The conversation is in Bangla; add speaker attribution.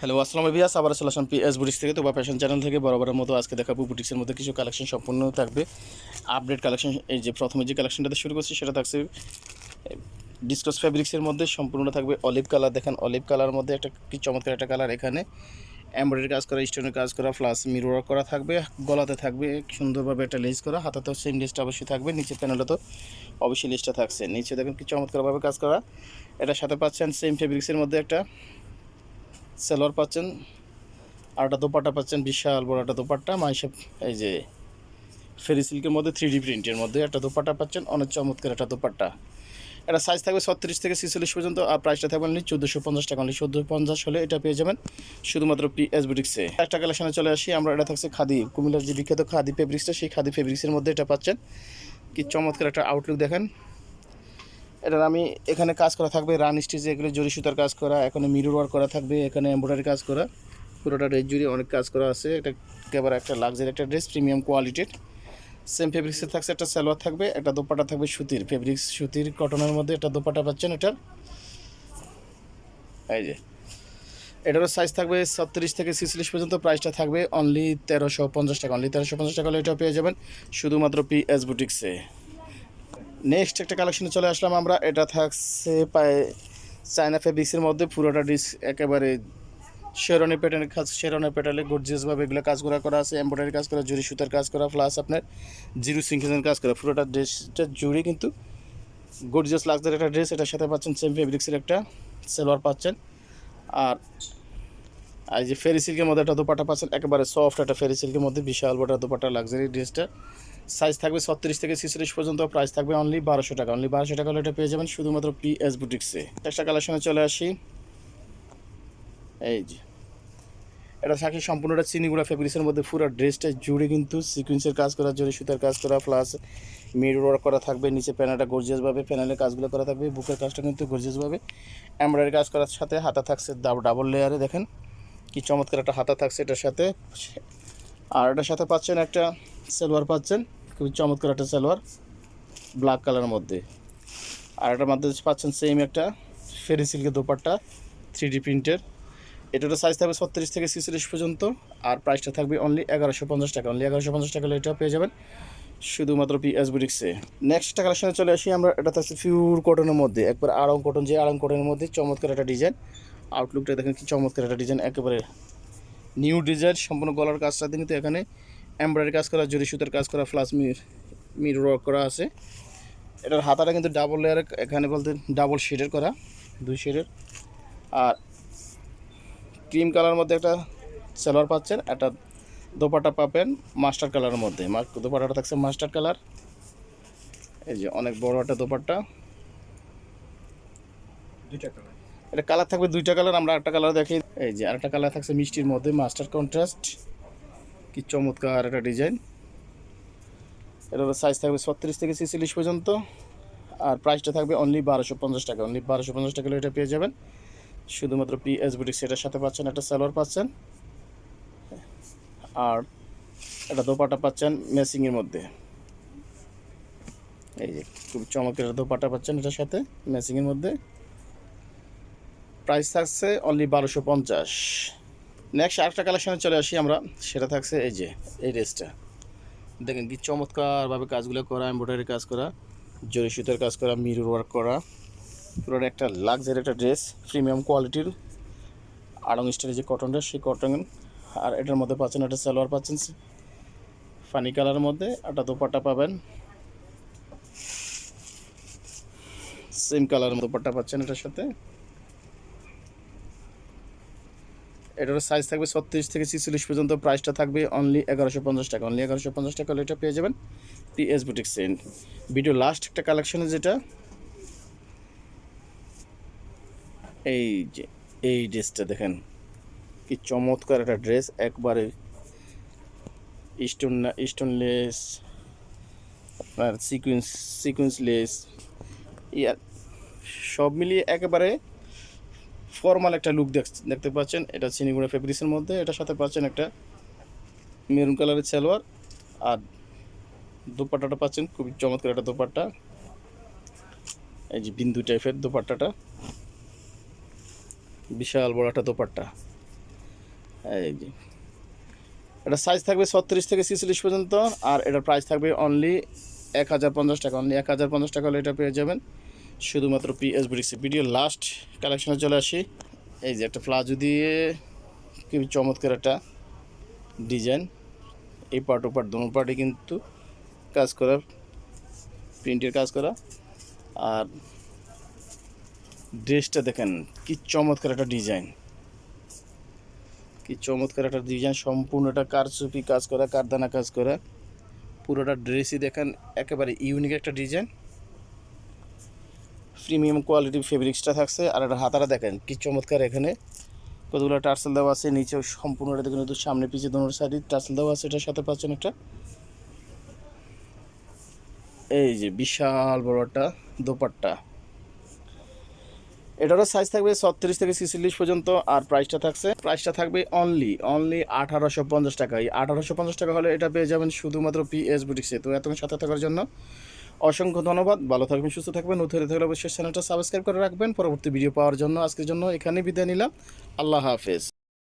Speaker 1: হ্যালো আসসালামু আলাইকুম, আবার চলে আসলাম পিএস বুটিক্স থেকে। তো বা ফ্যাশন চ্যানেল থেকে বরাবরের মতো আজকে দেখাবো বুটিক্সের মধ্যে কিছু কালেকশন সম্পূর্ণ থাকবে আপডেট কালেকশন। এই যে প্রথমে যে কালেকশনটাতে শুরু করছি সেটা থাকছে ডিসকস ফ্যাব্রিক্সের মধ্যে, সম্পূর্ণ থাকবে অলিভ কালার। দেখেন অলিভ কালার মধ্যে একটা কি চমৎকার একটা কালার। এখানে এমব্রয়ডারি কাজ করা, স্টোনের কাজ করা, প্লাস মিরর করা থাকবে। গলাতে থাকবে সুন্দরভাবে একটা লেস করা, হাতাতেও সেম লেসটা অবশ্যই থাকবে, নিচে প্যানেলে তো অবশ্যই লেসটা থাকছে। নিচে দেখেন কি চমৎকারভাবে কাজ করা। এটার সাথে পাচ্ছেন সেম ফ্যাব্রিক্সের মধ্যে একটা সালোয়ার পাচ্ছেন, আর একটা দোপাট্টা পাচ্ছেন, বিশাল বড় একটা দোপাট্টা মাইশাপ। এই যে ফেরি সিল্কের মধ্যে 3D প্রিন্টের মধ্যে একটা দোপাট্টা পাচ্ছেন, অনেক চমৎকার একটা দোপাট্টা। এটা সাইজ থাকবে 36 থেকে 46 পর্যন্ত, আর প্রাইসটা থাকবে অনলি 1450 টাকা। অনলি 1450 হলে এটা পেয়ে যাবেন শুধুমাত্র পিএস বুটিক্সে। একটা কালেকশনে চলে আসি আমরা। এটা থাকছে খাদি, কুমিল্লার যে বিখ্যাত খাদি ফেব্রিক্সটা, সেই খাদি ফেব্রিক্সের মধ্যে এটা পাচ্ছেন। কি চমৎকার একটা আউটলুক দেখেন। এটার আমি এখানে কাজ করা থাকবে রান স্টিচে, এগুলো জরি সুতার কাজ করা, এখানে মিরর ওয়ার্ক করা থাকবে, এখানে এমব্রয়ডারি কাজ করা, পুরোটা ড্রেস জুড়ে অনেক কাজ করা আছে। এটা একেবারে একটা লাক্সারি একটা ড্রেস, প্রিমিয়াম কোয়ালিটির। সেম ফেব্রিক্সের থাকছে, একটা সালোয়ার থাকবে, একটা দোপাট্টা থাকবে সুতির ফেব্রিক্স, সুতির কটনের মধ্যে একটা দোপাট্টা পাচ্ছেন এটার। এই যে এটারও সাইজ থাকবে 36 থেকে 46 পর্যন্ত, প্রাইসটা থাকবে অনলি 1350 টাকা। অনলি 1350 টাকা হলে এটা পেয়ে যাবেন শুধুমাত্র পিএস বুটিক্সে। নেক্সট একটা কালেকশনে চলে আসলাম আমরা। এটা থাকছে চায়না ফেব্রিক্সের মধ্যে, পুরোটা ডিস একেবারে শেরওয়ানি প্যাটার্নের কাজ, শেরওয়ানি প্যাটার্নে গর্জিয়াসভাবে এগুলো কাজ করা আছে, এমব্রয়ডারি কাজ করা, জরি সুতার কাজ করা, প্লাস আপনার জিরো সিঙ্কেশনের কাজ করা। পুরোটা ড্রেসটা জুড়ে কিন্তু গর্জিয়াস লাক্সারি একটা ড্রেস। এটার সাথে পাচ্ছেন সেম ফেব্রিক্সের একটা সালোয়ার পাচ্ছেন, আর এই যে ফেরি সিল্কের মধ্যে একটা দোপাট্টা পাচ্ছেন, একেবারে সফট একটা ফেরি সিল্কের মধ্যে বিশাল বড় দোপাট্টা লাক্সারি ড্রেসটা। সাইজ থাকবে 36 থেকে 46 পর্যন্ত, প্রাইস থাকবে অনলি 1200 টাকা। অনলি 1200 টাকা হলে এটা পেয়ে যাবেন শুধুমাত্র পিএস বুটিক্সে। একটা কালেকশনে চলে আসি। এই যে এটা থাকে সম্পূর্ণটা চিনিগুড়া ফেব্রিক্সের মধ্যে, পুরো ড্রেসটা জুড়ে কিন্তু সিকুয়েন্সের কাজ করা, জরি সুতার কাজ করা, প্লাস মিরর ওয়ার্ক করা থাকবে। নিচে প্যানেলটা গর্জিয়াসভাবে প্যানেলের কাজগুলো করা থাকবে, বুকের কাজটা কিন্তু গর্জিয়াসভাবে এমব্রয়ডারি কাজ করার সাথে হাতা থাকছে ডাবল লেয়ারে। দেখেন কি চমৎকার একটা হাতা থাকছে এটার সাথে। আর এটার সাথে পাচ্ছেন একটা সালোয়ার পাচ্ছেন, খুবই চমৎকার একটা সালোয়ার ব্ল্যাক কালারের মধ্যে। আর এটার মধ্যে পাচ্ছেন সেম একটা ফেরি সিল্কের দোপাট্টা 3D প্রিন্টের। এটারও সাইজ থাকবে 36 থেকে 46 পর্যন্ত, আর প্রাইসটা থাকবে অনলি 1150 টাকা। অনলি 1150 টাকা হলে এটা পেয়ে যাবেন শুধুমাত্র পিএস বুটিক্সে। নেক্সট কালেকশনে চলে আসি আমরা। এটা থাকছে পিওর কটনের মধ্যে, একবার আড়ং কটন, যে আড়ং কটনের মধ্যে চমৎকার একটা ডিজাইন। আউটলুকটা দেখেন কি চমৎকার একটা ডিজাইন, একেবারে নিউ ডিজাইন। সম্পূর্ণ গলার কাজটা কিন্তু এখানে এমব্রয়ডারি কাজ করা, জরি সুতার কাজ করা, প্লাস মিরর ওয়ার্ক করা আছে। এটার হাতাটা কিন্তু ডাবল লেয়ারের, এখানে বলতে ডাবল শেডের করা, 2 শেডের। আর ক্রিম কালার মধ্যে একটা সালোয়ার পাচ্ছেন, একটা দোপাট্টা পাবেন মাস্টার কালারের মধ্যে। দোপাট্টাটা থাকছে মাস্টার কালার। এই যে অনেক বড় একটা দোপাট্টা, এটা কালার থাকবে 2টা কালার, আমরা একটা কালার দেখি। এই যে আরেকটা কালার থাকছে মিষ্টির মধ্যে, মাস্টার কন্ট্রাস্ট। কি চমৎকার একটা ডিজাইন। এটার সাইজ থাকবে 36 থেকে 46 পর্যন্ত, আর প্রাইসটা থাকবে অনলি 1250 টাকা। অনলি 1250 টাকা এটা পেয়ে যাবেন শুধুমাত্র পিএস বুটিক্স। এটার সাথে পাচ্ছেন একটা সালোয়ার পাচ্ছেন, আর একটা দোপাট্টা পাচ্ছেন ম্যাচিংয়ের মধ্যে। এই যে খুব চমৎকার দোপাট্টা পাচ্ছেন এটার সাথে ম্যাচিংয়ের মধ্যে। প্রাইস থাকছে অনলি 1250। নেক্সট আরেকটা কালেকশনে চলে আসি আমরা। সেটা থাকছে এই যে এই ড্রেসটা দেখেন কি চমৎকারভাবে কাজগুলো করা, এমব্রয়ডারি কাজ করা, জরি সুতার কাজ করা, মিরর ওয়ার্ক করা, পুরো একটা লাক্সারি একটা ড্রেস, প্রিমিয়াম কোয়ালিটির আড়ং স্টাইলের যে কটনটা, সেই কটন। আর এটার মধ্যে পাচ্ছেন একটা সালোয়ার পাচ্ছেন ফানি কালারের মধ্যে, একটা দোপাট্টা পাবেন সেম কালারের দোপাট্টা পাচ্ছেন এটার সাথে। এটার সাইজ থাকবে 36 থেকে 46 পর্যন্ত, প্রাইসটা থাকবে অনলি 1150 টাকা। অনলি 1150 টাকা হলে এটা পেয়ে যাবেন পিএস বুটিক্স। ভিডিও লাস্ট একটা কালেকশনে যেটা এই যে এই ড্রেসটা দেখেন কি চমৎকার একটা ড্রেস, একবারে স্টোনলেস, আপনার সিকুয়েন্স লেস, ইয়ার সব মিলিয়ে একেবারে ফর্মাল একটা লুক দেখতে পাচ্ছেন। এটা চিনিগুড়া ফেব্রিক্সের মধ্যে, এটার সাথে পাচ্ছেন একটা মেরুন কালারের সালোয়ার, আর দোপাট্টাটা পাচ্ছেন খুবই চমৎকার একটা দোপাট্টা। এই যে বিন্দু টাইপের দোপাট্টাটা, বিশাল বড় একটা দোপাট্টা। এই যে এটা সাইজ থাকবে 36 থেকে 46 পর্যন্ত, আর এটার প্রাইস থাকবে অনলি 1050 টাকা। অনলি 1050 টাকা হলে এটা পেয়ে যাবেন শুধুমাত্র পিএস বুটিক্সে। ভিডিও লাস্ট কালেকশনে চলে আসি। এই যে একটা প্লাজো দিয়ে কি চমৎকার একটা ডিজাইন, এই পার্ট ও পার্ট দোনো পার্টে কিন্তু কাজ করা, প্রিন্টের কাজ করা। আর ড্রেসটা দেখেন কি চমৎকার একটা ডিজাইন, কি চমৎকার একটা ডিজাইন, সম্পূর্ণটা কারচুপি কাজ করা, কারদানা কাজ করা। পুরোটা ড্রেসই দেখেন একেবারে ইউনিক একটা ডিজাইন, প্রিমিয়াম কোয়ালিটি ফেব্রিক্সটা থাকছে। আর এটা হাতাটা দেখেন কি চমৎকার, এখানে কতগুলো টার্সেল দেওয়া আছে, নিচেও সম্পূর্ণটা দেখুন, একটু সামনে পিছিয়ে দোনো সাইডে টার্সেল দেওয়া আছে। এটার সাথে পাচ্ছেন একটা এই যে বিশাল বড় একটা দোপাট্টা। এটারও সাইজ থাকবে 36 থেকে 46 পর্যন্ত, আর প্রাইসটা থাকবে অনলি 1850 টাকা। এই 1850 টাকা হলে এটা পেয়ে যাবেন শুধুমাত্র পিএস বুটিক্সে। তো এতক্ষণ সাথে থাকার জন্য অসংখ্য ধন্যবাদ। ভালো থাকবেন, সুস্থ থাকবেন। নতুন হলে থাকলে অবশ্যই চ্যানেলটা সাবস্ক্রাইব করে রাখবেন পরবর্তী ভিডিও পাওয়ার জন্য। আজকের জন্য এখানেই বিদায় নিলাম। আল্লাহ হাফেজ।